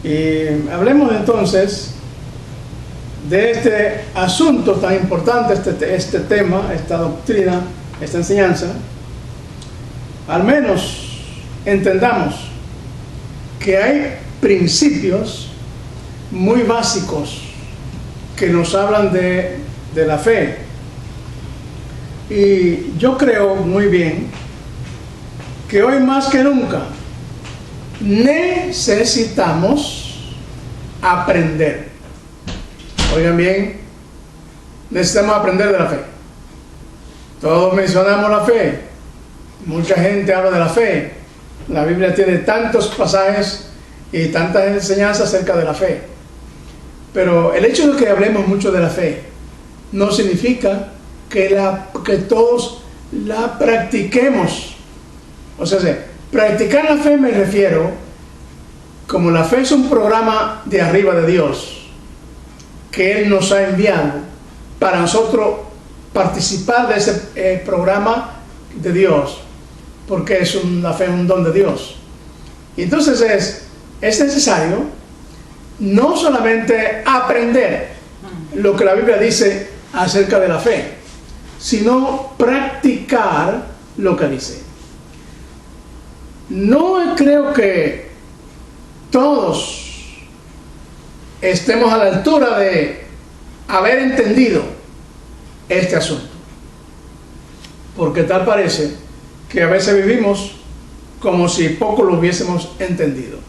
Y hablemos entonces de este asunto tan importante, este tema, esta doctrina, esta enseñanza. Al menos entendamos que hay principios muy básicos que nos hablan de la fe. Y yo creo muy bien que hoy más que nunca necesitamos aprender. Oigan bien, necesitamos aprender de la fe. Todos mencionamos la fe. Mucha gente habla de la fe. La Biblia tiene tantos pasajes y tantas enseñanzas acerca de la fe. Pero el hecho de que hablemos mucho de la fe no significa que todos la practiquemos. O sea, practicar la fe me refiero, como la fe es un programa de arriba de Dios, que Él nos ha enviado para nosotros participar de ese programa de Dios, porque la fe es un don de Dios. Y entonces es necesario no solamente aprender lo que la Biblia dice acerca de la fe, sino practicar lo que dice. No creo que todos estemos a la altura de haber entendido este asunto, porque tal parece que a veces vivimos como si poco lo hubiésemos entendido.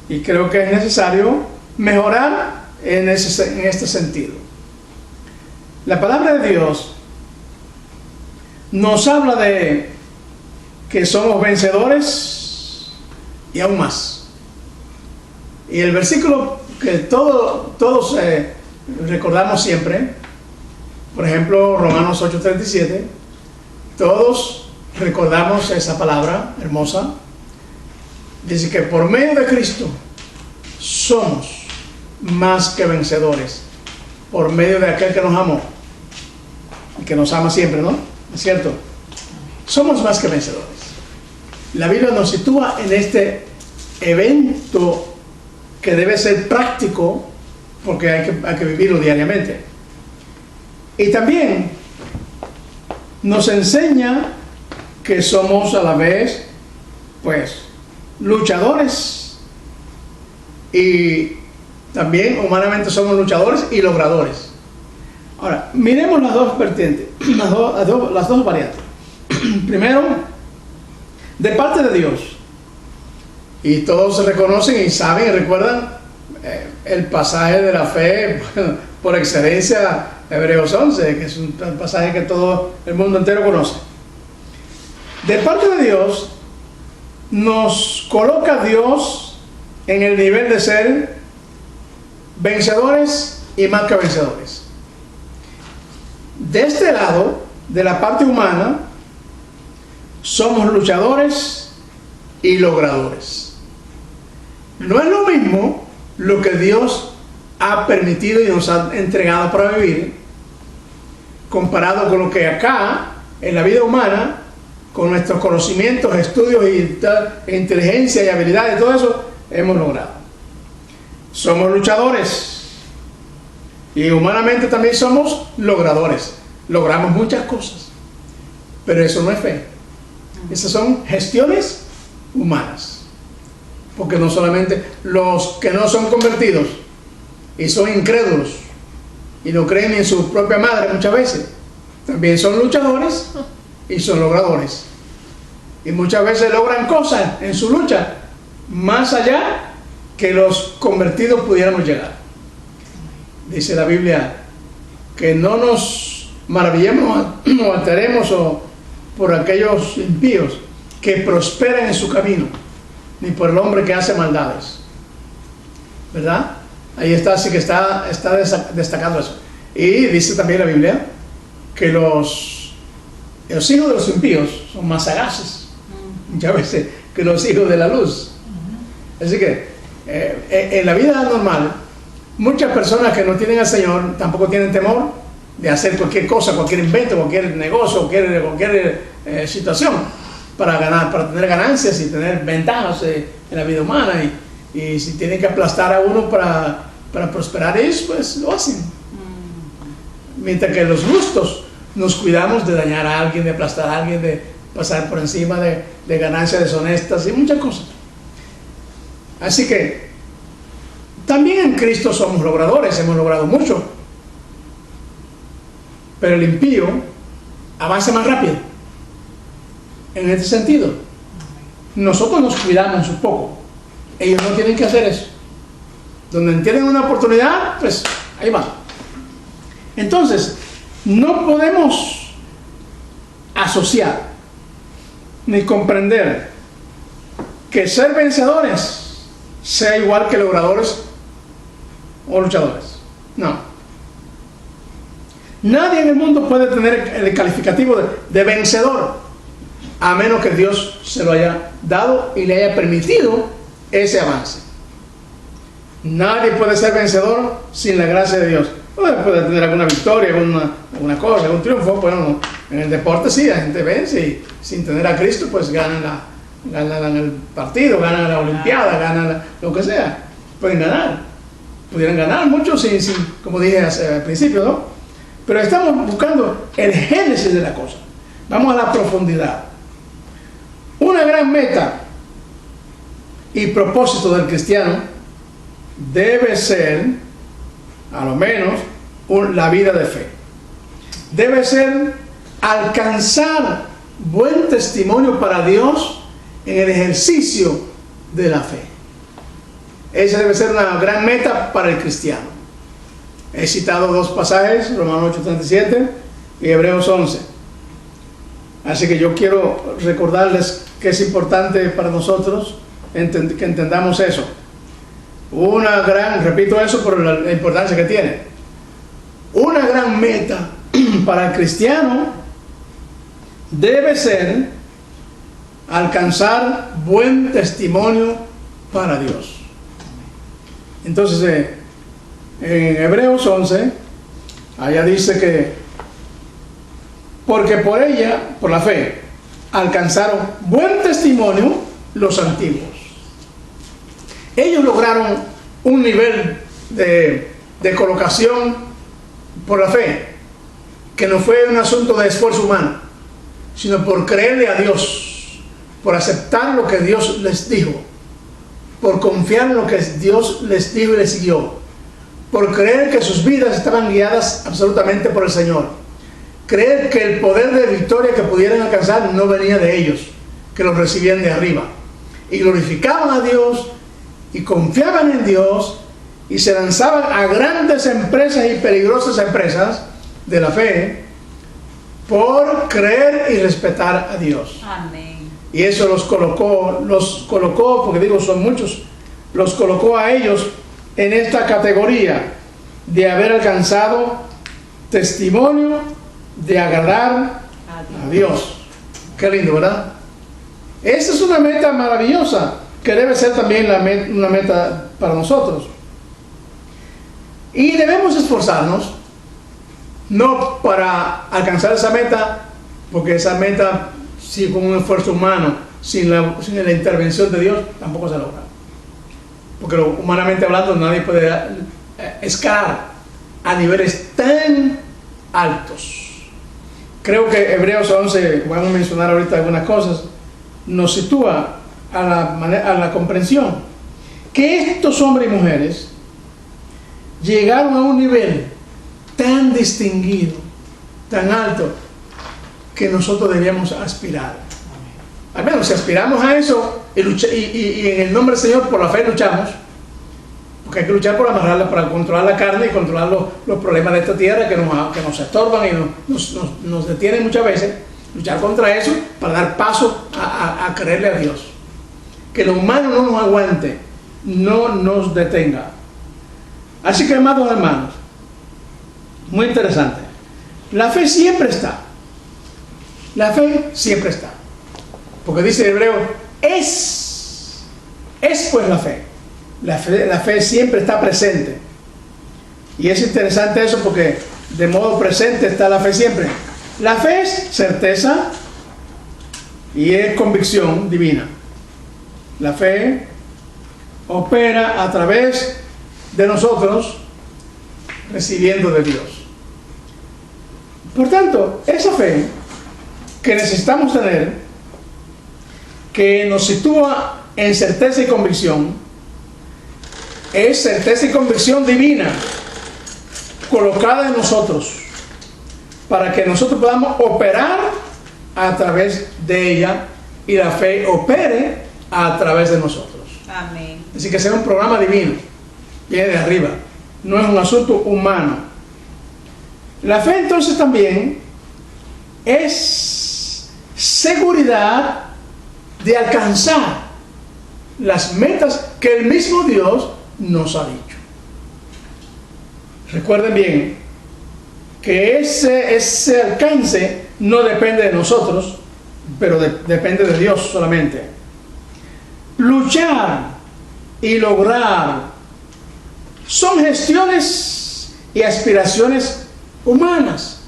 Y creo que es necesario mejorar en este sentido. La palabra de Dios nos habla de que somos vencedores y aún más. Y el versículo que todos recordamos siempre, por ejemplo, Romanos 8:37, todos recordamos esa palabra hermosa. Dice que por medio de Cristo somos más que vencedores, por medio de aquel que nos amó, y que nos ama siempre, ¿no? ¿Es cierto? Somos más que vencedores. La Biblia nos sitúa en este evento que debe ser práctico, porque hay que vivirlo diariamente. Y también nos enseña que somos a la vez, pues, luchadores, y también humanamente somos luchadores y logradores. Ahora, miremos las dos vertientes, las dos variantes. Primero, de parte de Dios, y todos reconocen y saben y recuerdan el pasaje de la fe, por excelencia, Hebreos 11, que es un pasaje que todo el mundo entero conoce. De parte de Dios, nos coloca Dios en el nivel de ser vencedores y más que vencedores. De este lado, de la parte humana, somos luchadores y logradores. No es lo mismo lo que Dios ha permitido y nos ha entregado para vivir, comparado con lo que acá, en la vida humana, con nuestros conocimientos, estudios e inteligencia y habilidades, todo eso hemos logrado. Somos luchadores y humanamente también somos logradores. Logramos muchas cosas, pero eso no es fe. Esas son gestiones humanas, porque no solamente los que no son convertidos y son incrédulos y no creen en su propia madre muchas veces, también son luchadores y son logradores, y muchas veces logran cosas en su lucha más allá que los convertidos pudiéramos llegar. Dice la Biblia que no nos maravillemos o alteremos por aquellos impíos que prosperan en su camino, ni por el hombre que hace maldades, ¿verdad? Ahí está, así que está destacando eso. Y dice también la Biblia que los hijos de los impíos son más sagaces muchas veces que los hijos de la luz. Así que en la vida normal, muchas personas que no tienen al Señor tampoco tienen temor de hacer cualquier cosa, cualquier invento, cualquier negocio, cualquier situación para ganar, para tener ganancias y tener ventajas en la vida humana y si tienen que aplastar a uno para prosperar ellos, pues lo hacen. Mientras que los justos nos cuidamos de dañar a alguien, de aplastar a alguien, de pasar por encima de ganancias deshonestas y muchas cosas. Así que también en Cristo somos logradores, hemos logrado mucho, pero el impío avanza más rápido. En este sentido, nosotros nos cuidamos un poco, ellos no tienen que hacer eso. Donde tienen una oportunidad, pues ahí va. Entonces, no podemos asociar ni comprender que ser vencedores sea igual que logradores o luchadores. No. Nadie en el mundo puede tener el calificativo de vencedor, a menos que Dios se lo haya dado y le haya permitido ese avance. Nadie puede ser vencedor sin la gracia de Dios. Puede tener alguna victoria, alguna cosa, algún triunfo. Bueno, en el deporte sí, la gente vence y sin tener a Cristo pues ganan el partido, ganan la olimpiada, ganan lo que sea. Pueden ganar. Pudieran ganar mucho sin, como dije al principio, ¿no? Pero estamos buscando el génesis de la cosa. Vamos a la profundidad. Una gran meta y propósito del cristiano debe ser, a lo menos, la vida de fe. Debe ser alcanzar buen testimonio para Dios en el ejercicio de la fe. Esa debe ser una gran meta para el cristiano. He citado dos pasajes, Romanos 8:37 y Hebreos 11. Así que yo quiero recordarles que es importante para nosotros que entendamos eso. Repito eso por la importancia que tiene. Una gran meta para el cristiano debe ser alcanzar buen testimonio para Dios. Entonces, en Hebreos 11, allá dice que porque por ella, por la fe, alcanzaron buen testimonio los antiguos. Ellos lograron un nivel de colocación por la fe, que no fue un asunto de esfuerzo humano, sino por creerle a Dios, por aceptar lo que Dios les dijo, por confiar en lo que Dios les dijo y les siguió, por creer que sus vidas estaban guiadas absolutamente por el Señor, creer que el poder de victoria que pudieran alcanzar no venía de ellos, que lo recibían de arriba, y glorificaban a Dios y confiaban en Dios y se lanzaban a grandes empresas y peligrosas empresas de la fe por creer y respetar a Dios. Amén. Y eso los colocó, porque digo, son muchos, los colocó a ellos en esta categoría de haber alcanzado testimonio de agradar a Dios. Qué lindo, ¿verdad? Esta es una meta maravillosa que debe ser también una meta para nosotros. Y debemos esforzarnos, no para alcanzar esa meta, porque esa meta, si con un esfuerzo humano, sin la intervención de Dios, tampoco se logra. Porque humanamente hablando, nadie puede escalar a niveles tan altos. Creo que Hebreos 11, vamos a mencionar ahorita algunas cosas, nos sitúa a la comprensión que estos hombres y mujeres llegaron a un nivel tan distinguido, tan alto, que nosotros debíamos aspirar. Al menos si aspiramos a eso y en el nombre del Señor por la fe luchamos, porque hay que luchar por amarrarla, para controlar la carne y controlar los problemas de esta tierra que nos estorban y nos detienen muchas veces. Luchar contra eso para dar paso a creerle a Dios. Que lo humano no nos aguante, no nos detenga. Así que, amados hermanos, muy interesante. La fe siempre está. La fe siempre está. Porque dice el hebreo, es pues la fe. La fe siempre está presente. Y es interesante eso porque de modo presente está la fe siempre. La fe es certeza y es convicción divina. La fe opera a través de nosotros, recibiendo de Dios. Por tanto, esa fe que necesitamos tener, que nos sitúa en certeza y convicción, es certeza y convicción divina, colocada en nosotros, para que nosotros podamos operar a través de ella y la fe opere a través de nosotros. Amén. Así que sea un programa divino, viene de arriba, no es un asunto humano. La fe entonces también es seguridad de alcanzar las metas que el mismo Dios nos ha dicho. Recuerden bien que ese alcance no depende de nosotros, pero depende de Dios solamente. Luchar y lograr son gestiones y aspiraciones humanas,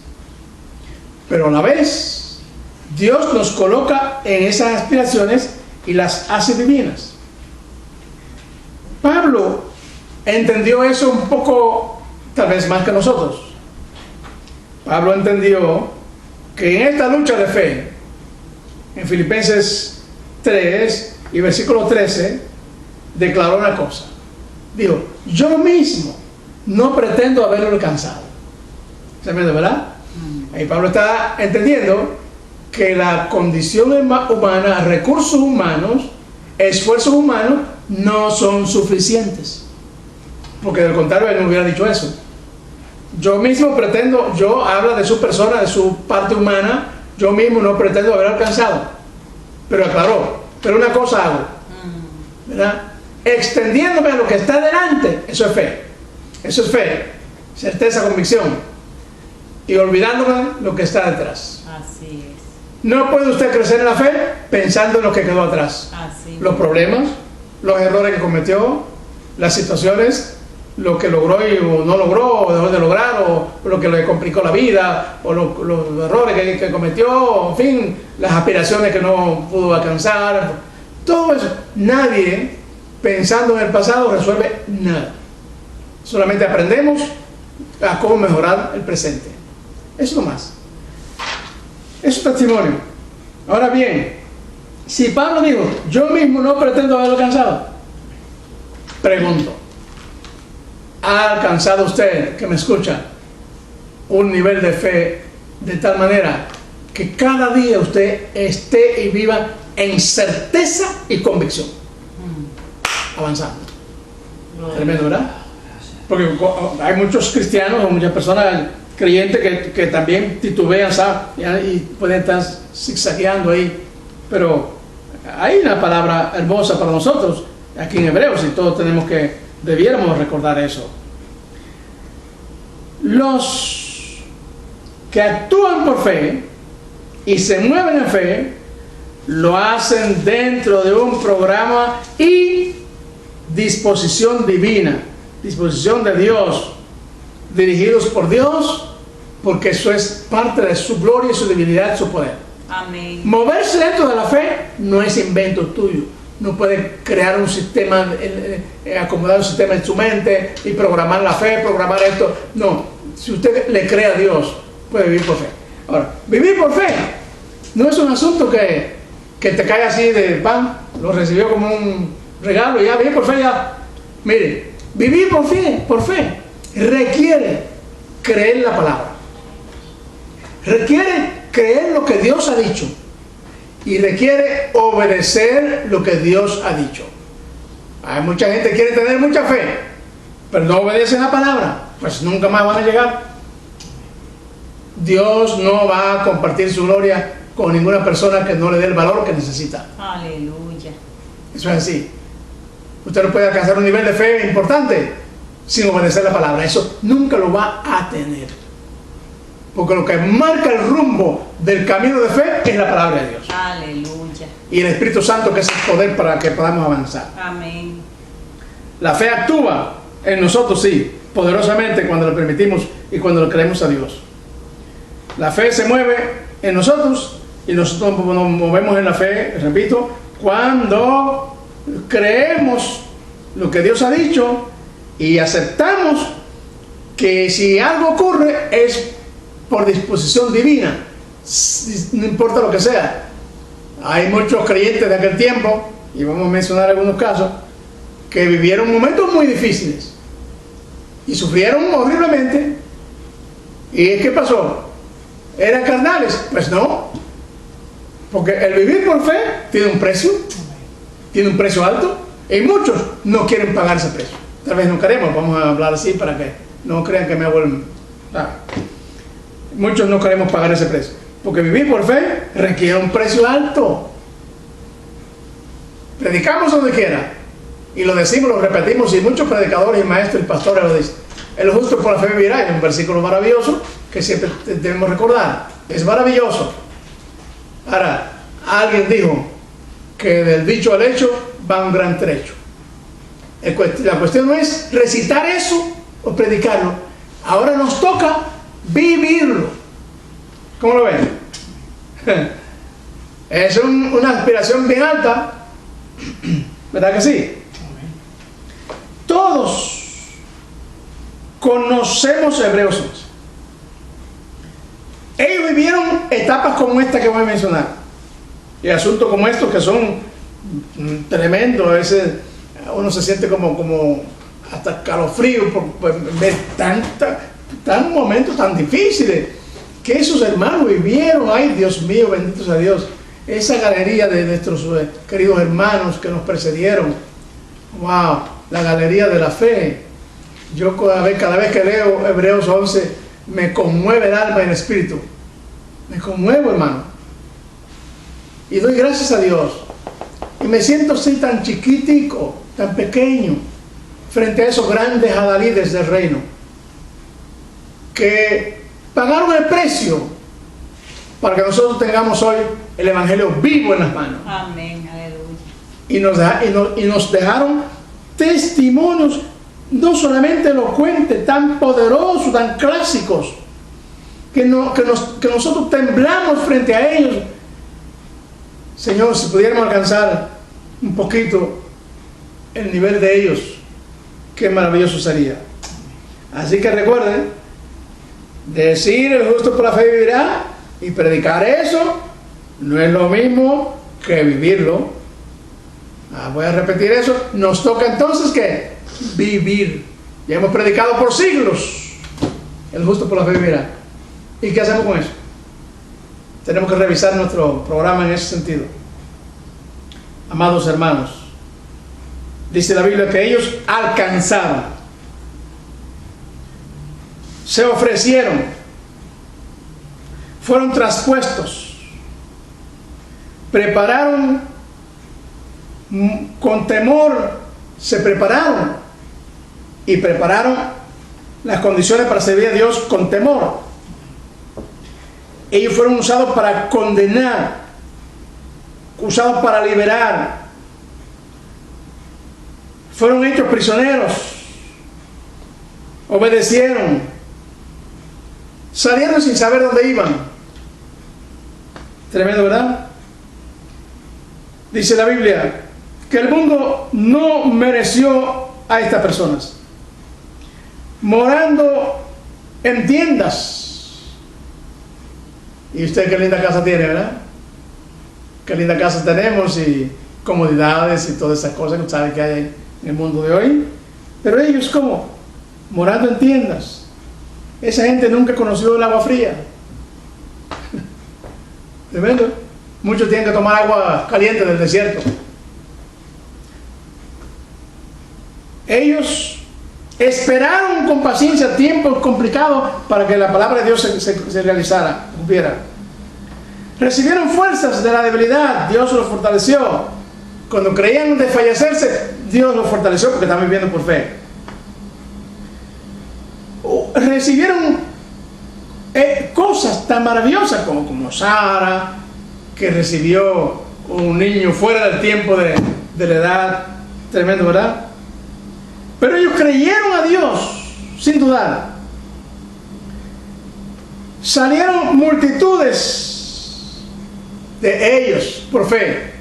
pero a la vez Dios nos coloca en esas aspiraciones y las hace divinas. Pablo entendió eso un poco, tal vez más que nosotros. Pablo entendió que en esta lucha de fe, en Filipenses 3 y versículo 13, declaró una cosa. Dijo: yo mismo no pretendo haberlo alcanzado. ¿Se entiende, verdad? Ahí Pablo está entendiendo que la condición humana, recursos humanos, esfuerzos humanos no son suficientes, porque del contrario él no hubiera dicho eso. Yo mismo pretendo, yo habla de su persona, de su parte humana, yo mismo no pretendo haber alcanzado, pero aclaró, pero una cosa hago, ¿verdad? Extendiéndome a lo que está delante, eso es fe, certeza, convicción, y olvidándome lo que está detrás. Así es. No puede usted crecer en la fe pensando en lo que quedó atrás. Así es. Los problemas, los errores que cometió, las situaciones, lo que logró o no logró, o dejó de lograr, o lo que le complicó la vida, o los errores que cometió, en fin, las aspiraciones que no pudo alcanzar. Todo eso, nadie pensando en el pasado resuelve nada. Solamente aprendemos a cómo mejorar el presente. Eso nomás. Es un testimonio. Ahora bien, si Pablo dijo: yo mismo no pretendo haberlo alcanzado, pregunto: ¿ha alcanzado usted, que me escucha, un nivel de fe de tal manera que cada día usted esté y viva en certeza y convicción? Avanzando. Tremendo, ¿verdad? Porque hay muchos cristianos o muchas personas creyentes que también titubean, ¿sabes? Y pueden estar zigzagueando ahí. Pero hay una palabra hermosa para nosotros aquí en Hebreos, y todos debiéramos recordar eso. Los que actúan por fe y se mueven en fe, lo hacen dentro de un programa y disposición divina, disposición de Dios, dirigidos por Dios, porque eso es parte de su gloria y su divinidad, su poder. Amén. Moverse dentro de la fe no es invento tuyo. No puede crear un sistema, acomodar un sistema en su mente y programar la fe, programar esto. No, si usted le cree a Dios, puede vivir por fe. Ahora, vivir por fe no es un asunto que te cae así de pan, lo recibió como un regalo y ya, vivir por fe ya. Mire, vivir por fe requiere creer la palabra, requiere creer lo que Dios ha dicho, y requiere obedecer lo que Dios ha dicho. Hay mucha gente que quiere tener mucha fe, pero no obedecen la palabra, pues nunca más van a llegar. Dios no va a compartir su gloria con ninguna persona que no le dé el valor que necesita. Aleluya. Eso es así. Usted no puede alcanzar un nivel de fe importante sin obedecer la palabra. Eso nunca lo va a tener. Porque lo que marca el rumbo del camino de fe es la palabra de Dios. Aleluya. Y el Espíritu Santo, que es el poder para que podamos avanzar. Amén. La fe actúa en nosotros, sí, poderosamente cuando le permitimos y cuando le creemos a Dios. La fe se mueve en nosotros y nosotros nos movemos en la fe, repito, cuando creemos lo que Dios ha dicho y aceptamos que si algo ocurre es por disposición divina, no importa lo que sea. Hay muchos creyentes de aquel tiempo, y vamos a mencionar algunos casos, que vivieron momentos muy difíciles y sufrieron horriblemente. ¿Y qué pasó? ¿Eran carnales? Pues no, porque el vivir por fe tiene un precio alto, y muchos no quieren pagar ese precio. Tal vez no queremos, vamos a hablar así para que no crean que me vuelven. Muchos no queremos pagar ese precio, porque vivir por fe requiere un precio alto. Predicamos donde quiera, y lo decimos, lo repetimos, y muchos predicadores y maestros y pastores lo dicen: el justo por la fe vivirá. Es un versículo maravilloso que siempre debemos recordar. Es maravilloso. Ahora, alguien dijo que del dicho al hecho va un gran trecho. La cuestión no es recitar eso o predicarlo. Ahora nos toca vivirlo. ¿Cómo lo ven? Es una aspiración bien alta, ¿verdad que sí? Todos conocemos Hebreos 11. Ellos vivieron etapas como esta que voy a mencionar, y asuntos como estos que son tremendos. Uno se siente como hasta calofrío por ver tan momentos tan difíciles que esos hermanos vivieron. Ay, Dios mío, bendito sea Dios. Esa galería de nuestros queridos hermanos que nos precedieron. Wow, la galería de la fe. Yo cada vez que leo Hebreos 11 me conmueve el alma y el espíritu. Me conmuevo, hermano, y doy gracias a Dios, y me siento así tan chiquitico, tan pequeño, frente a esos grandes adalides del reino que pagaron el precio para que nosotros tengamos hoy el evangelio vivo en las manos. Amén, aleluya. Y nos dejaron testimonios no solamente elocuentes, tan poderosos, tan clásicos, que nosotros temblamos frente a ellos. Señor, si pudiéramos alcanzar un poquito el nivel de ellos, qué maravilloso sería. Así que recuerden, decir el justo por la fe vivirá y predicar eso no es lo mismo que vivirlo. Voy a repetir eso. Nos toca entonces ¿qué? Vivir. Ya hemos predicado por siglos el justo por la fe vivirá. ¿Y qué hacemos con eso? Tenemos que revisar nuestro programa en ese sentido. Amados hermanos, dice la Biblia que ellos alcanzaron, se ofrecieron, fueron traspuestos, prepararon con temor, se prepararon y prepararon las condiciones para servir a Dios con temor. Ellos fueron usados para condenar, usados para liberar, fueron hechos prisioneros, obedecieron, salieron sin saber dónde iban. Tremendo, ¿verdad? Dice la Biblia que el mundo no mereció a estas personas, morando en tiendas. Y usted qué linda casa tiene, ¿verdad? Qué linda casa tenemos, y comodidades y todas esas cosas que sabe que hay en el mundo de hoy. Pero ellos, ¿cómo? Morando en tiendas. Esa gente nunca conoció el agua fría. Tremendo. Muchos tienen que tomar agua caliente del desierto. Ellos esperaron con paciencia tiempos complicados para que la palabra de Dios se realizara, cumpliera. Recibieron fuerzas de la debilidad, Dios los fortaleció. Cuando creían desfallecerse, Dios los fortaleció porque estaban viviendo por fe. Recibieron cosas tan maravillosas como Sara, que recibió un niño fuera del tiempo de la edad. Tremendo, ¿verdad? Pero ellos creyeron a Dios sin dudar. Salieron multitudes de ellos por fe.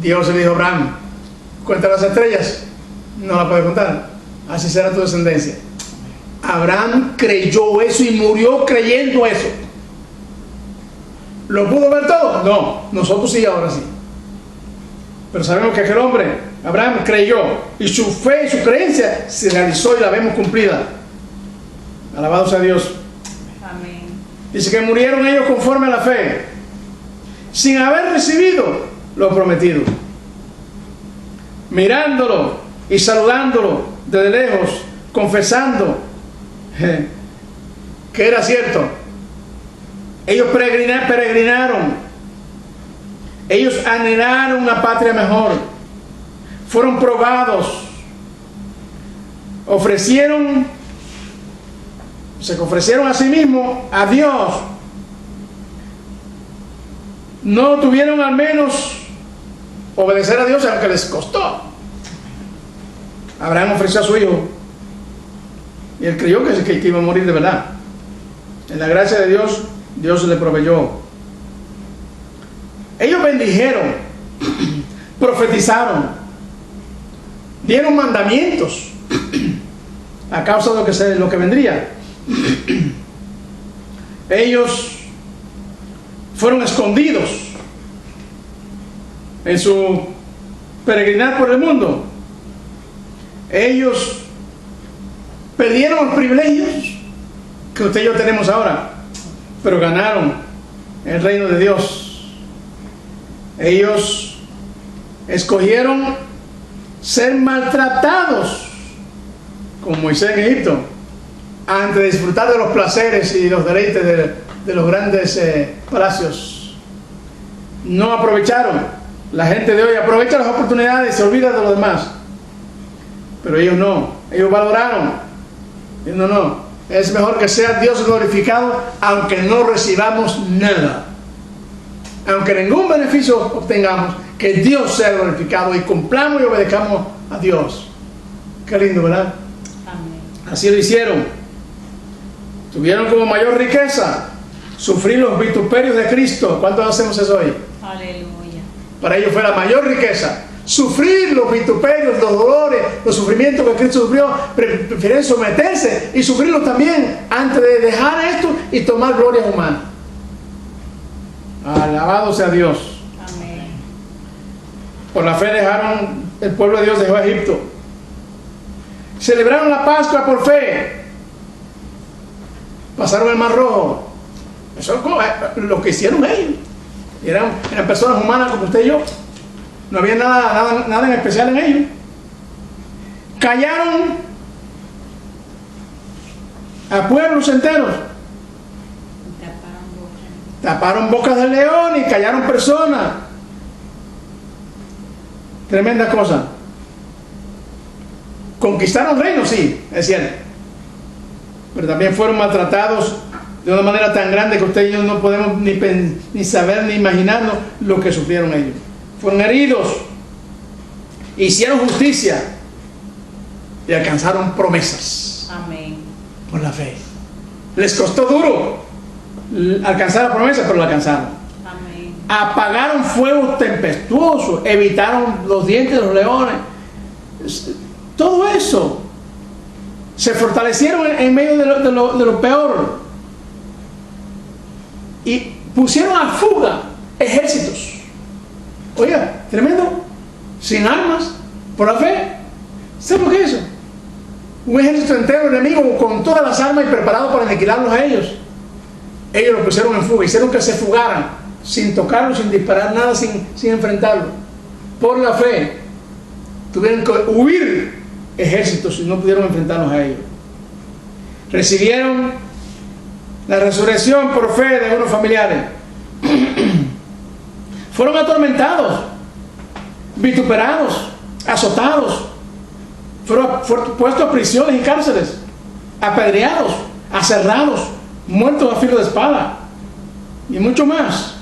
Dios le dijo a Abraham: cuenta las estrellas No la puede contar. Así será tu descendencia. Abraham creyó eso y murió creyendo eso. ¿Lo pudo ver todo? No, nosotros sí, ahora sí. Pero sabemos que aquel hombre, Abraham, creyó, y su fe y su creencia se realizó y la vemos cumplida. Alabado sea Dios. Amén. Dice que murieron ellos conforme a la fe, sin haber recibido lo prometido, mirándolo y saludándolo desde lejos, confesando que era cierto. Ellos peregrinaron, ellos anhelaron una patria mejor, fueron probados, se ofrecieron a sí mismos a Dios. No tuvieron al menos obedecer a Dios, aunque les costó. Abraham ofreció a su hijo y él creyó que iba a morir de verdad. En la gracia de Dios, Dios le proveyó. Ellos bendijeron, profetizaron, dieron mandamientos a causa de lo que vendría. Ellos fueron escondidos en su peregrinar por el mundo. Ellos perdieron los privilegios que usted y yo tenemos ahora, pero ganaron el reino de Dios. Ellos escogieron ser maltratados como Moisés en Egipto, antes de disfrutar de los placeres y los deleites de los grandes palacios. No aprovecharon. La gente de hoy aprovecha las oportunidades y se olvida de los demás, pero ellos no. Ellos valoraron. No. Es mejor que sea Dios glorificado aunque no recibamos nada, aunque ningún beneficio obtengamos, que Dios sea glorificado y cumplamos y obedezcamos a Dios. Qué lindo, ¿verdad? Amén. Así lo hicieron. Tuvieron como mayor riqueza sufrir los vituperios de Cristo. ¿Cuántos hacemos eso hoy? Aleluya. Para ellos fue la mayor riqueza sufrir los vituperios, los dolores, los sufrimientos que Cristo sufrió. Prefieren someterse y sufrirlos también antes de dejar esto y tomar gloria humana. Alabado sea Dios. Amén. Por la fe dejaron, el pueblo de Dios dejó a Egipto. Celebraron la Pascua por fe. Pasaron el Mar Rojo. Eso es lo que hicieron ellos. Eran personas humanas como usted y yo. No había nada en especial en ellos. Callaron a pueblos enteros. Taparon bocas de león y callaron personas. Tremenda cosa. Conquistaron reinos, sí, es cierto, pero también fueron maltratados de una manera tan grande que usted y yo no podemos ni saber ni imaginarnos lo que sufrieron ellos. Fueron heridos, hicieron justicia y alcanzaron promesas. Amén. Por la fe. Les costó duro alcanzar la promesa, pero la alcanzaron. Amén. Apagaron fuegos tempestuosos, evitaron los dientes de los leones. Todo eso. Se fortalecieron en medio de lo peor. Y pusieron a fuga ejércitos. Oiga, tremendo. Sin armas, por la fe. ¿Sabe lo que es eso? Un ejército entero enemigo con todas las armas y preparado para aniquilarlos a ellos. Ellos lo pusieron en fuga, hicieron que se fugaran, sin tocarlos, sin disparar nada, sin enfrentarlos. Por la fe. Tuvieron que huir ejércitos y no pudieron enfrentarlos a ellos. Recibieron la resurrección por fe de unos familiares. Fueron atormentados, vituperados, azotados, fueron puestos a prisiones y cárceles, apedreados, aserrados, muertos a filo de espada y mucho más.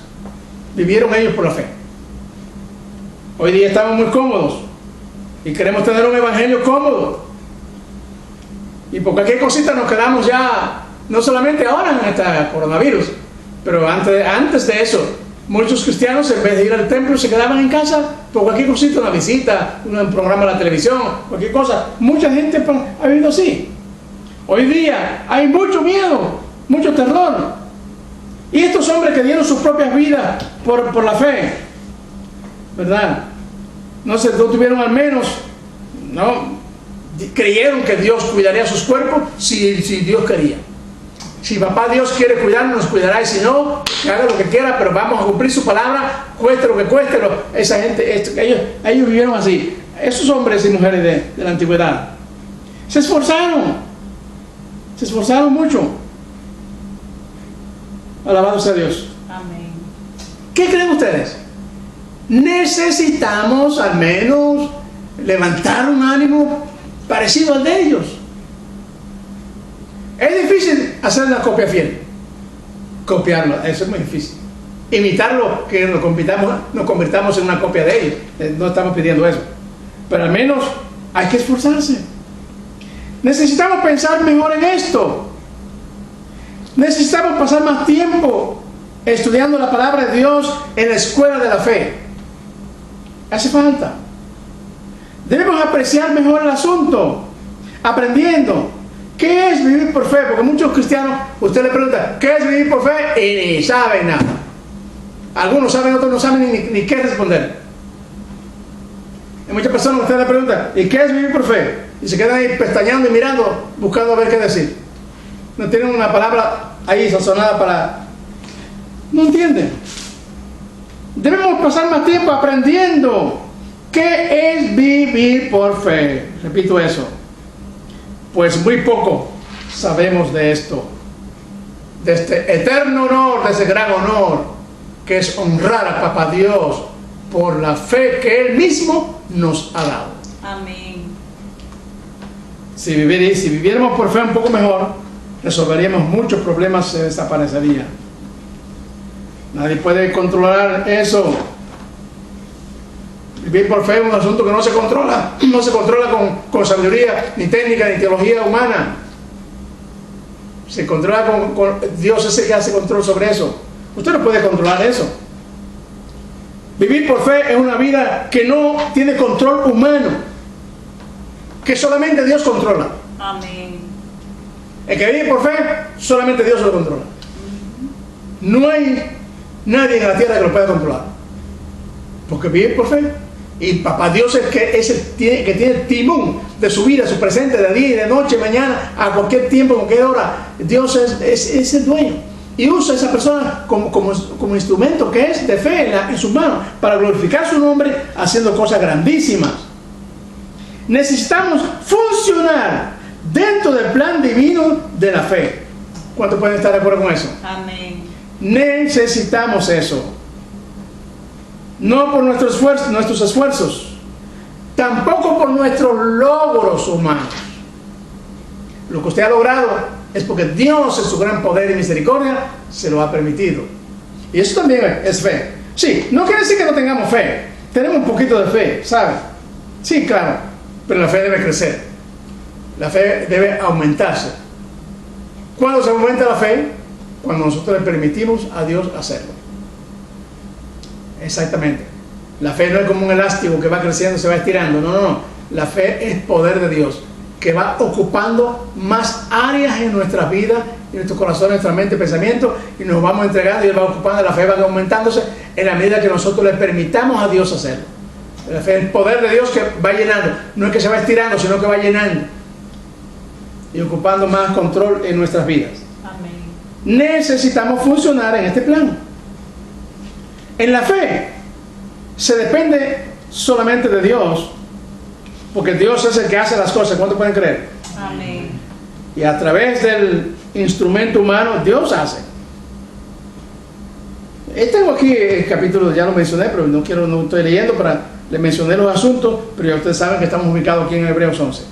Vivieron ellos por la fe. Hoy día estamos muy cómodos y queremos tener un evangelio cómodo, y por cualquier cosita nos quedamos ya, no solamente ahora en este coronavirus, pero antes de eso Muchos cristianos, en vez de ir al templo, se quedaban en casa por cualquier cosita, una visita, un programa de la televisión, cualquier cosa. Mucha gente ha vivido así. Hoy día hay mucho miedo, mucho terror. Y estos hombres que dieron sus propias vidas por la fe, ¿verdad? No tuvieron al menos, no, creyeron que Dios cuidaría sus cuerpos si Dios quería. Si papá Dios quiere cuidarnos, nos cuidará, y si no, que haga lo que quiera, pero vamos a cumplir su palabra, cueste lo que cueste. Esa gente, ellos vivieron así. Esos hombres y mujeres de la antigüedad se esforzaron mucho. Alabado sea Dios. Amén. ¿Qué creen ustedes? Necesitamos al menos levantar un ánimo parecido al de ellos. Es difícil hacer una copia fiel, copiarlo, eso es muy difícil. Imitarlo, que nos convirtamos en una copia de ellos, no estamos pidiendo eso, pero al menos hay que esforzarse. Necesitamos pensar mejor en esto. Necesitamos pasar más tiempo estudiando la palabra de Dios en la escuela de la fe. Hace falta. Debemos apreciar mejor el asunto, aprendiendo. ¿Qué es vivir por fe? Porque muchos cristianos, usted le pregunta, ¿qué es vivir por fe? Y ni saben nada. Algunos saben, otros no saben ni qué responder. Hay muchas personas, usted le pregunta, ¿y qué es vivir por fe? Y se quedan ahí pestañeando y mirando, buscando a ver qué decir. No tienen una palabra ahí sazonada para... No entienden. Debemos pasar más tiempo aprendiendo qué es vivir por fe. Repito eso. Pues muy poco sabemos de esto, de este eterno honor, de ese gran honor, que es honrar a Papá Dios por la fe que Él mismo nos ha dado. Amén. Si viviéramos por fe un poco mejor, resolveríamos muchos problemas, se desaparecería. Nadie puede controlar eso. Vivir por fe es un asunto que no se controla con sabiduría, ni técnica, ni teología humana. Se controla con Dios, es el que hace control sobre eso. Usted no puede controlar eso. Vivir por fe es una vida que no tiene control humano, que solamente Dios controla. Amén. El que vive por fe, solamente Dios lo controla. No hay nadie en la tierra que lo pueda controlar, porque vive por fe. Y Papá Dios es el que tiene el timón de su vida, su presente, de día y de noche, mañana, a cualquier tiempo, a cualquier hora. Dios es el dueño. Y usa a esa persona como instrumento que es de fe en sus manos, para glorificar su nombre, haciendo cosas grandísimas. Necesitamos funcionar dentro del plan divino de la fe. ¿Cuántos pueden estar de acuerdo con eso? Amén. Necesitamos eso. No por nuestros esfuerzos, tampoco por nuestros logros humanos. Lo que usted ha logrado es porque Dios, en su gran poder y misericordia, se lo ha permitido. Y eso también es fe. Sí, no quiere decir que no tengamos fe. Tenemos un poquito de fe, ¿sabe? Sí, claro, pero la fe debe crecer. La fe debe aumentarse. ¿Cuándo se aumenta la fe? Cuando nosotros le permitimos a Dios hacerlo. Exactamente. La fe no es como un elástico que va creciendo, se va estirando. No. La fe es poder de Dios, que va ocupando más áreas en nuestras vidas, en nuestros corazones, nuestra mente, pensamiento, y nos vamos entregando y Él va ocupando. La fe va aumentándose en la medida que nosotros le permitamos a Dios hacerlo. La fe es el poder de Dios que va llenando. No es que se va estirando, sino que va llenando y ocupando más control en nuestras vidas. Amén. Necesitamos funcionar en este plano. En la fe se depende solamente de Dios, porque Dios es el que hace las cosas. ¿Cuánto pueden creer? Amén. Y a través del instrumento humano, Dios hace. Tengo aquí el capítulo, ya lo mencioné, pero no estoy leyendo, le mencioné los asuntos, pero ya ustedes saben que estamos ubicados aquí en Hebreos 11.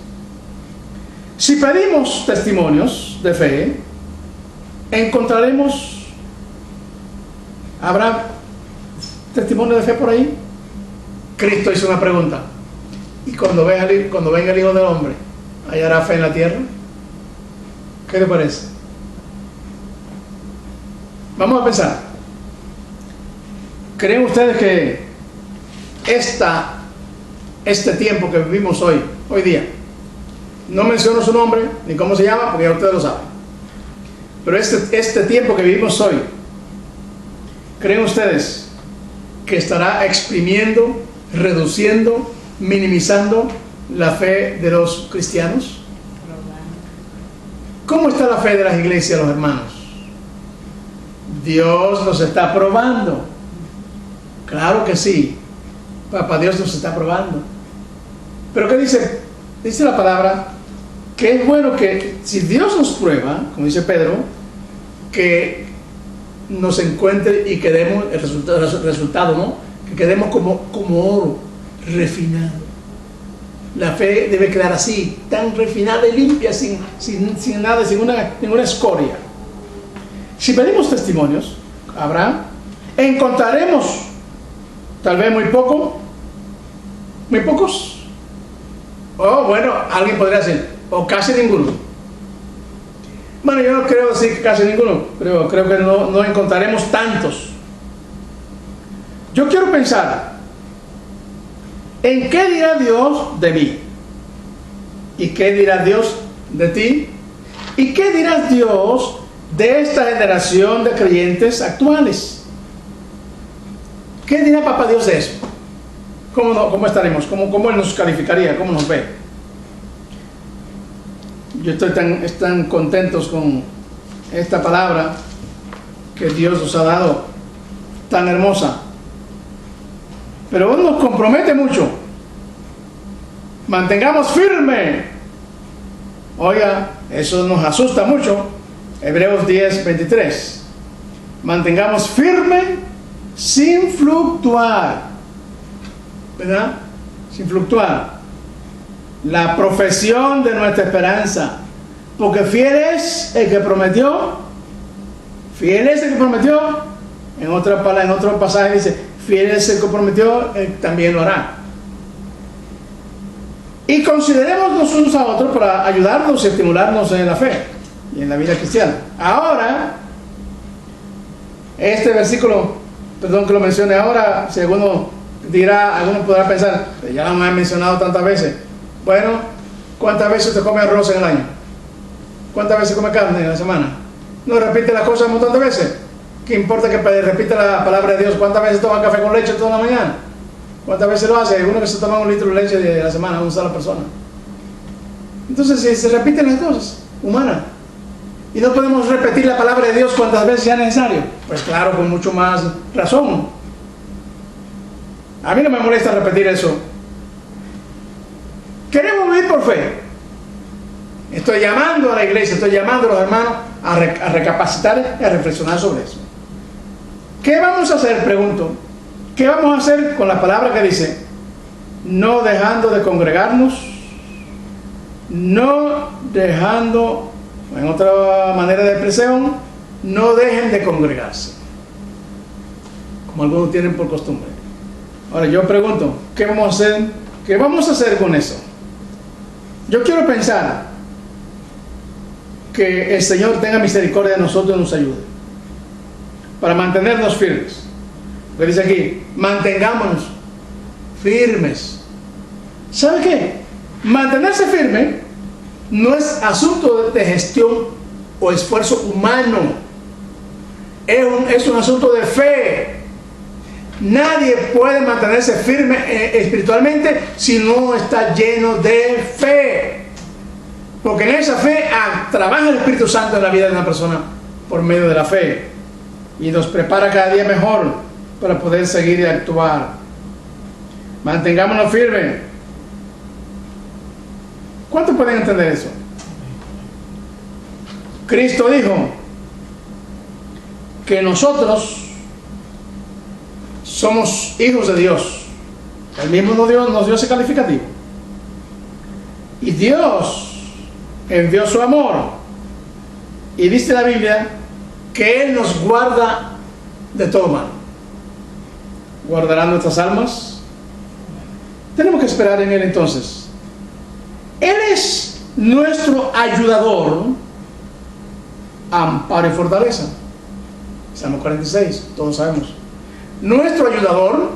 Si pedimos testimonios de fe, ¿habrá testimonio de fe por ahí? Cristo hizo una pregunta: ¿y cuando venga el Hijo del Hombre, hallará fe en la tierra? ¿Qué le parece? Vamos a pensar. ¿Creen ustedes que este tiempo que vivimos hoy día, no menciono su nombre ni cómo se llama porque ya ustedes lo saben, pero este tiempo que vivimos hoy, ¿creen ustedes que estará exprimiendo, reduciendo, minimizando la fe de los cristianos? ¿Cómo está la fe de las iglesias, los hermanos? Dios nos está probando. Claro que sí. Papá Dios nos está probando. Pero ¿qué dice? Dice la palabra que es bueno que si Dios nos prueba, como dice Pedro, que nos encuentre y quedemos el resultado, ¿no? Que quedemos como oro refinado. La fe debe quedar así, tan refinada y limpia, sin nada, sin ninguna escoria. Si pedimos testimonios, encontraremos tal vez muy pocos. O bueno, alguien podría decir, o casi ninguno. Bueno, yo no creo decir que casi ninguno, pero creo que no encontraremos tantos. Yo quiero pensar, ¿en qué dirá Dios de mí? ¿Y qué dirá Dios de ti? ¿Y qué dirá Dios de esta generación de creyentes actuales? ¿Qué dirá Papá Dios de eso? ¿Cómo estaremos? ¿Cómo Él nos calificaría? ¿Cómo nos ve? Yo estoy tan contentos con esta palabra que Dios nos ha dado, tan hermosa. Pero nos compromete mucho. Mantengamos firme. Oiga, eso nos asusta mucho. Hebreos 10:23. Mantengamos firme sin fluctuar. ¿Verdad? Sin fluctuar. La profesión de nuestra esperanza. Porque fiel es el que prometió. Fiel es el que prometió. En otro pasaje dice, fiel es el que prometió, él también lo hará. Y considerémonos unos a otros para ayudarnos y estimularnos en la fe y en la vida cristiana. Ahora, este versículo, perdón que lo mencione ahora, si alguno podrá pensar, ya lo me han mencionado tantas veces. Bueno, ¿cuántas veces te come arroz en el año? ¿Cuántas veces come carne en la semana? ¿No repite las cosas un montón de veces? ¿Qué importa que repita la palabra de Dios? ¿Cuántas veces toma café con leche toda la mañana? ¿Cuántas veces lo hace? Hay uno que se toma 1 litro de leche de la semana, una sola persona. Entonces, si se repiten las cosas humanas y no podemos repetir la palabra de Dios cuantas veces sea necesario, pues claro, con mucho más razón. A mí no me molesta repetir eso. Queremos vivir por fe. Estoy llamando a la iglesia, estoy llamando a los hermanos a recapacitar y a reflexionar sobre eso. ¿Qué vamos a hacer? Pregunto. ¿Qué vamos a hacer con la palabra que dice, no dejando de congregarnos, no dejando, en otra manera de expresión, no dejen de congregarse, como algunos tienen por costumbre? Ahora yo pregunto, ¿qué vamos a hacer? ¿Qué vamos a hacer con eso? Yo quiero pensar que el Señor tenga misericordia de nosotros y nos ayude para mantenernos firmes. Porque dice aquí, mantengámonos firmes. ¿Sabe qué? Mantenerse firme no es asunto de gestión o esfuerzo humano. Es un asunto de fe. Nadie puede mantenerse firme espiritualmente si no está lleno de fe. Porque en esa fe trabaja el Espíritu Santo en la vida de una persona por medio de la fe. Y nos prepara cada día mejor para poder seguir y actuar. Mantengámonos firmes. ¿Cuántos pueden entender eso? Cristo dijo que nosotros somos hijos de Dios. Él mismo nos dio ese calificativo. Y Dios envió su amor. Y dice la Biblia que Él nos guarda de todo mal. ¿Guardará nuestras almas? Tenemos que esperar en Él entonces. Él es nuestro ayudador, amparo y fortaleza. Salmo 46, todos sabemos. nuestro ayudador,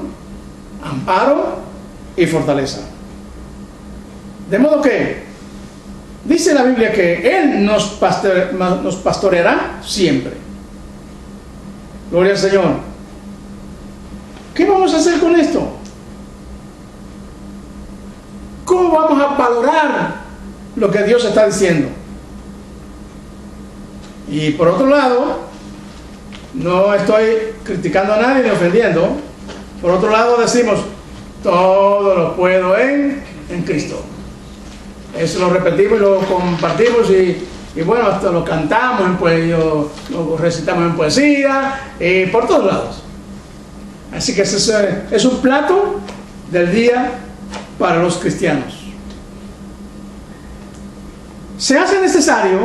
amparo y fortaleza. De modo que dice la Biblia que Él nos pastoreará siempre. Gloria al Señor. ¿Qué vamos a hacer con esto? ¿Cómo vamos a valorar lo que Dios está diciendo? Y por otro lado, no estoy criticando a nadie ni ofendiendo. Por otro lado decimos, todo lo puedo en Cristo. Eso lo repetimos y lo compartimos y bueno, hasta lo cantamos, lo recitamos en poesía, por todos lados. Así que ese es un plato del día para los cristianos. Se hace necesario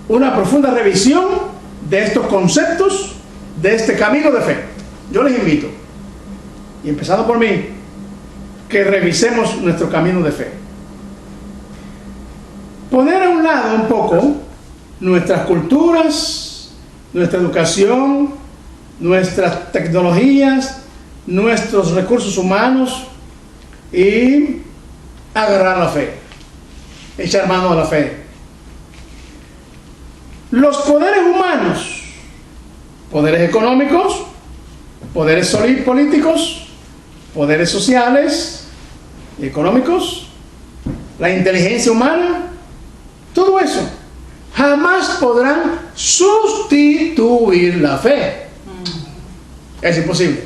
una profunda revisión de estos conceptos, de este camino de fe. Yo les invito, y empezando por mí, que revisemos nuestro camino de fe. Poner a un lado un poco nuestras culturas, nuestra educación, nuestras tecnologías, nuestros recursos humanos y agarrar la fe, echar mano a la fe. Los poderes humanos, poderes económicos, poderes políticos, poderes sociales y económicos, la inteligencia humana, todo eso jamás podrán sustituir la fe. Es imposible.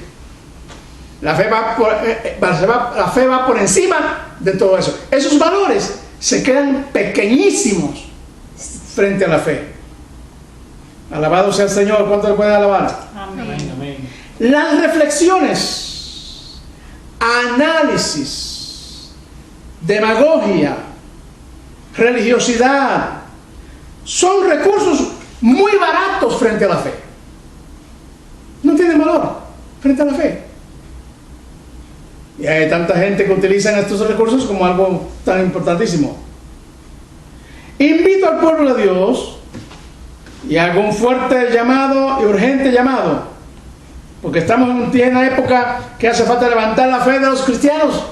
La fe va por encima de todo eso. Esos valores se quedan pequeñísimos frente a la fe. Alabado sea el Señor. ¿Cuánto le puede alabar? Amén. Amén. Las reflexiones, análisis, demagogia, religiosidad son recursos muy baratos frente a la fe. No tienen valor frente a la fe. Y hay tanta gente que utiliza estos recursos como algo tan importantísimo. Invito al pueblo de Dios y hago un fuerte llamado y urgente llamado, porque estamos en una época que hace falta levantar la fe de los cristianos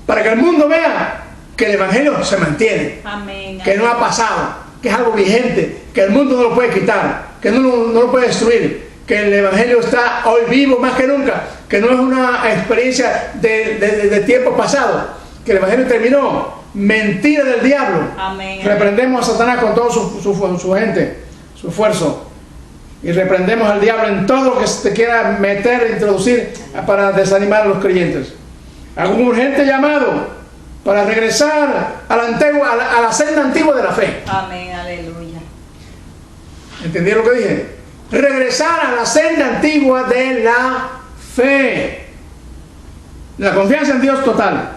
para que el mundo vea que el Evangelio se mantiene, Amén. que no ha pasado, que es algo vigente, que el mundo no lo puede quitar, que no lo puede destruir, que el Evangelio está hoy vivo más que nunca, que no es una experiencia de tiempo pasado, que el Evangelio terminó. Mentira del diablo. Amén. Reprendemos a Satanás con todo su gente, su esfuerzo, y reprendemos al diablo en todo lo que se quiera meter, introducir para desanimar a los creyentes. Hago un urgente llamado para regresar a la senda antigua de la fe. Amén. Aleluya. ¿Entendieron lo que dije? Regresar a la senda antigua de la fe. La confianza en Dios total.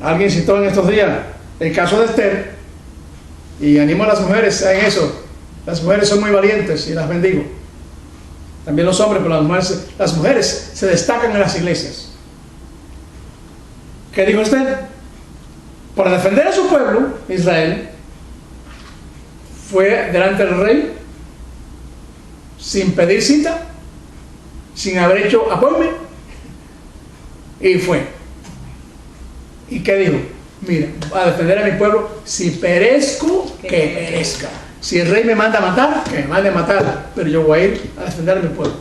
Alguien citó en estos días el caso de Esther, y animo a las mujeres en eso. Las mujeres son muy valientes y las bendigo. También los hombres, pero las mujeres se destacan en las iglesias. ¿Qué dijo Esther? Para defender a su pueblo, Israel, fue delante del rey sin pedir cita, sin haber hecho appointment, y fue. ¿Y qué dijo? Mira, a defender a mi pueblo, si perezco, que perezca. Si el rey me manda a matar, que me mande a matar, pero yo voy a ir a defender a mi pueblo.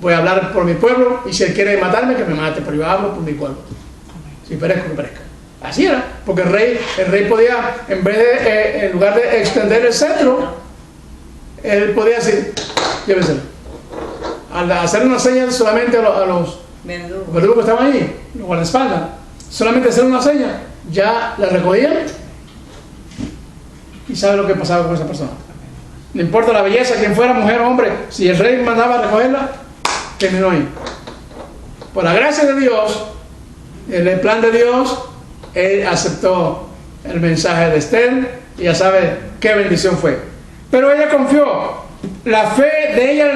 Voy a hablar por mi pueblo, y si él quiere matarme, que me mate, pero yo hablo por mi pueblo. Si perezco, que perezca. Así era, porque el rey podía, en lugar de extender el cetro, él podía decir, llévenselo. Al hacer una señal solamente a los verdugos que estaban allí, los guardaespaldas, solamente hacer una seña, ya la recogían, y sabe lo que pasaba con esa persona. No importa la belleza, quien fuera, mujer o hombre, si el rey mandaba a recogerla, terminó ahí. Por la gracia de Dios, el plan de Dios, él aceptó el mensaje de Esther, y ya sabe qué bendición fue. Pero ella confió. La fe de ella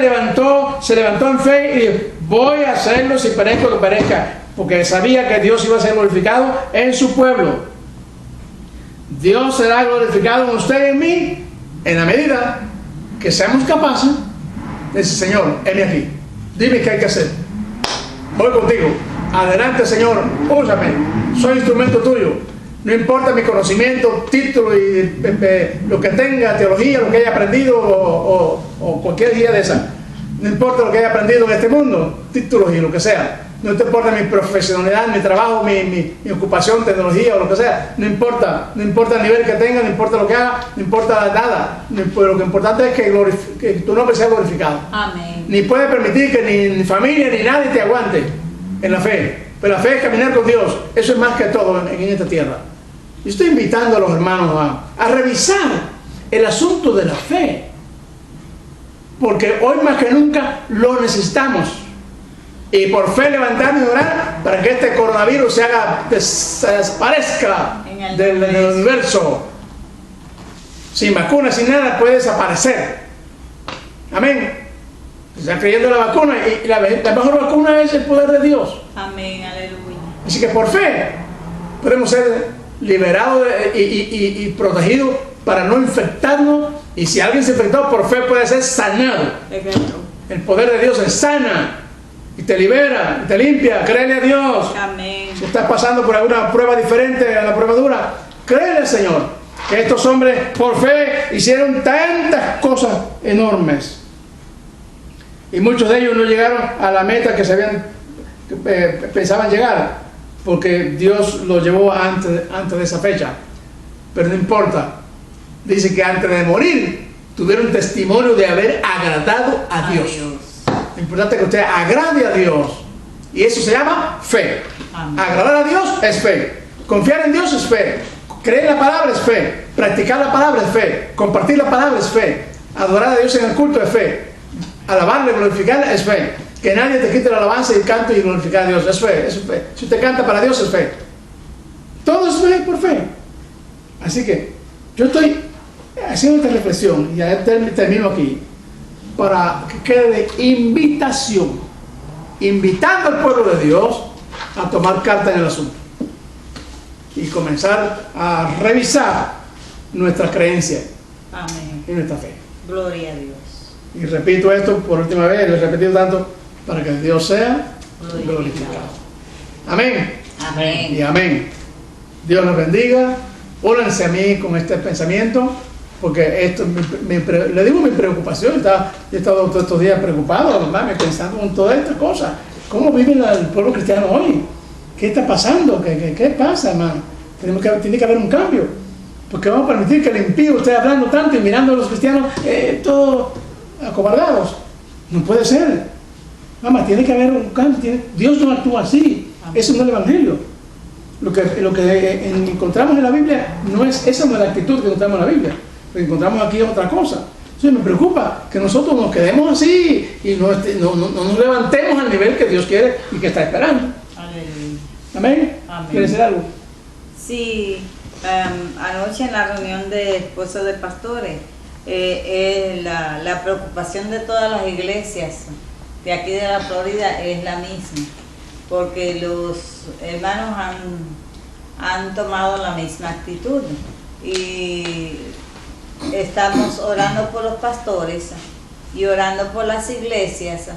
se levantó en fe y dijo, voy a hacerlo si perezco que perezca, porque sabía que Dios iba a ser glorificado en su pueblo. Dios será glorificado en usted y en mí en la medida que seamos capaces Dice, Señor, heme aquí. Dime qué hay que hacer. Voy contigo. Adelante, Señor. Úsame. Soy instrumento tuyo. No importa mi conocimiento, título y lo que tenga, teología, lo que haya aprendido o cualquier guía de esa. No importa lo que haya aprendido en este mundo, títulos y lo que sea. No te importa mi profesionalidad, mi trabajo, mi ocupación, tecnología o lo que sea. No importa. No importa el nivel que tenga, no importa lo que haga, no importa nada. Lo que importante es que tu nombre sea glorificado. Amén. Ni puede permitir que ni familia ni nadie te aguante en la fe. Pero la fe es caminar con Dios. Eso es más que todo en esta tierra. Yo estoy invitando a los hermanos a revisar el asunto de la fe. Porque hoy más que nunca lo necesitamos. Y por fe levantarnos y orar para que este coronavirus se desaparezca del universo. Sin vacuna, sin nada, puede desaparecer. Amén. Está creyendo en la vacuna y la mejor vacuna es el poder de Dios. Amén, aleluya. Así que por fe podemos ser liberados y protegidos para no infectarnos. Y si alguien se infectó, por fe puede ser sanado. El poder de Dios es sana y te libera, y te limpia. Créele a Dios. Amén. Si estás pasando por alguna prueba diferente a la prueba dura, créele al Señor que estos hombres por fe hicieron tantas cosas enormes. Y muchos de ellos no llegaron a la meta que pensaban llegar, porque Dios los llevó antes de esa fecha. Pero no importa. Dice que antes de morir tuvieron testimonio de haber agradado a Dios. Lo importante es que usted agrade a Dios. Y eso se llama fe. Amén. Agradar a Dios es fe. Confiar en Dios es fe. Creer la palabra es fe. Practicar la palabra es fe. Compartir la palabra es fe. Adorar a Dios en el culto es fe. Alabarle, glorificarle es fe. Que nadie te quite la alabanza y el canto y glorificar a Dios es fe. Es fe. Si usted canta para Dios es fe. Todo es fe por fe. Así que yo estoy haciendo esta reflexión y ya termino aquí para que quede de invitación, invitando al pueblo de Dios a tomar carta en el asunto y comenzar a revisar nuestras creencias Amén. y nuestra fe. Gloria a Dios. Y repito esto por última vez, lo he repetido tanto, para que Dios sea glorificado. Amén. Amén. Y amén. Dios los bendiga. Únanse a mí con este pensamiento, porque esto le digo mi preocupación. He estado todos estos días preocupado, hermano, pensando en todas estas cosas. ¿Cómo vive el pueblo cristiano hoy? ¿Qué está pasando? ¿Qué pasa, hermano? Tiene que haber un cambio. Porque vamos a permitir que el impío esté hablando tanto y mirando a los cristianos todos acobardados. No puede ser. Mamá, tiene que haber un cambio. Dios no actúa así. Eso no es el evangelio. Lo que encontramos en la Biblia esa no es la actitud que encontramos en la Biblia. Lo que encontramos aquí es otra cosa. Entonces me preocupa que nosotros nos quedemos así y no nos levantemos al nivel que Dios quiere y que está esperando. Aleluya. ¿Amén? Amén. ¿Quieres decir algo? Sí, anoche en la reunión de esposos de pastores, la preocupación de todas las iglesias de aquí de la Florida es la misma, porque los hermanos han tomado la misma actitud y estamos orando por los pastores y orando por las iglesias,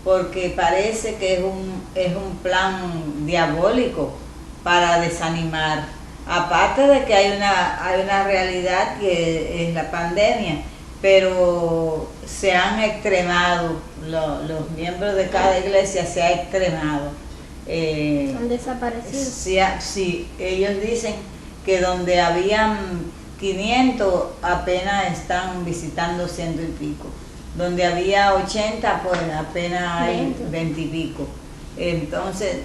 porque parece que es un plan diabólico para desanimar. Aparte de que hay una realidad que es la pandemia, pero se han extremado, los miembros de cada iglesia se han extremado. Han desaparecido. Sí, ellos dicen que donde habían 500 apenas están visitando 100 y pico. Donde había 80 pues apenas hay 20 y pico. Entonces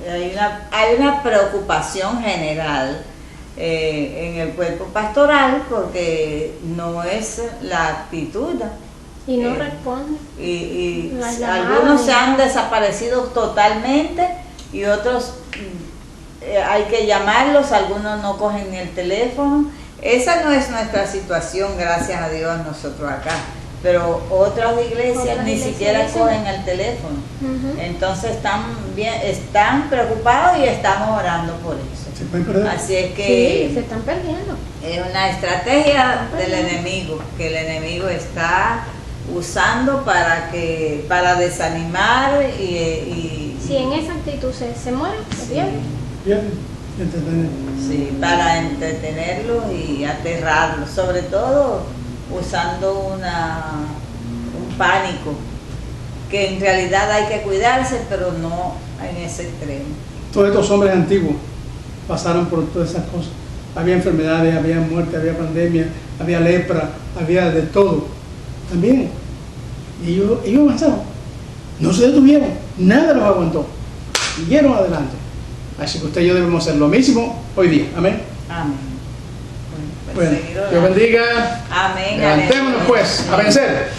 hay una preocupación general en el cuerpo pastoral porque no es la actitud. Y no responden. Y algunos se han desaparecido totalmente y otros hay que llamarlos, algunos no cogen ni el teléfono. Esa no es nuestra situación, gracias a Dios, nosotros acá. Pero otras iglesias ni siquiera cogen el teléfono. Entonces están preocupados y estamos orando por eso. Así es que sí, se están perdiendo. es una estrategia del enemigo, que el enemigo está usando para desanimar y Si en esa actitud se muere, se pierde. Bien, entretener. sí, para entretenerlos y aterrarlos, sobre todo usando un pánico, que en realidad hay que cuidarse, pero no en ese extremo. Todos estos hombres antiguos pasaron por todas esas cosas. Había enfermedades, había muerte, había pandemia, había lepra, había de todo. También. Y ellos avanzaron. No se detuvieron. Nada los aguantó. Siguieron adelante. Así que usted y yo debemos hacer lo mismo hoy día. Amén. Amén. Bueno, seguir Dios orando. bendiga. Amén. Levantémonos pues a vencer.